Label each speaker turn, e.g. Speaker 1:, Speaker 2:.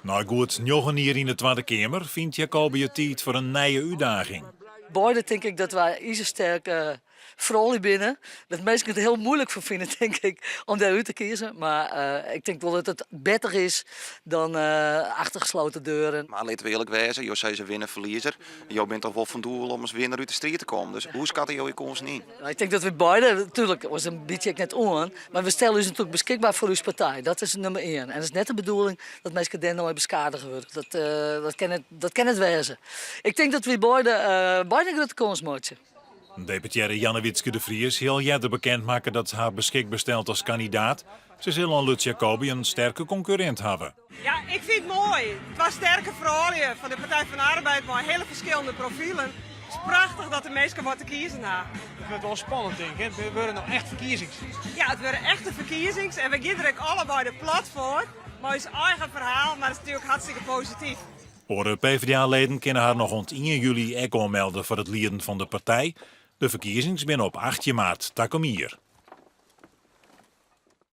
Speaker 1: Nou goed, nog hier in de Tweede Kamer vindt Jacobi het tijd voor een nieuwe uitdaging.
Speaker 2: Beide denk ik dat wij ijzersterk vrolijk binnen. Dat mensen het heel moeilijk voor vinden, denk ik, om daaruit te kiezen. Maar ik denk wel dat het beter is dan achter gesloten deuren.
Speaker 3: Maar laten we eerlijk wezen, je zei ze winnen verliezer. Je bent toch wel van doel om als winnaar uit de strijd te komen. Dus hoe schatten jullie kans niet?
Speaker 2: Ik denk dat we beide, natuurlijk was een beetje net aan, maar we stellen ons natuurlijk beschikbaar voor uw partij. Dat is nummer 1. En het is net de bedoeling dat mensen dan nooit beschadigen worden. Dat kan het wezen. Ik denk dat we beide een grote kans maken.
Speaker 1: Deputaire Janne Witske de Vries heel jette bekendmaken dat ze haar beschikbaar stelt als kandidaat. Ze zullen aan Lutz Jacobi een sterke concurrent hebben.
Speaker 4: Ja, ik vind het mooi. Het was sterke vrouwen van de Partij van de Arbeid, maar hele verschillende profielen. Het is prachtig dat de mensen wat te kiezen hebben.
Speaker 5: Het wordt wel spannend, denk ik. Het worden nog echt verkiezings.
Speaker 4: Ja, het worden echte verkiezings en we geven er allebei de plat voor. Maar het is eigen verhaal, maar het is natuurlijk hartstikke positief.
Speaker 1: Voor PvdA-leden kunnen haar nog rond 1 juli echo melden voor het leden van de partij. De verkiezingen binnen op 8 maart. Takom hier.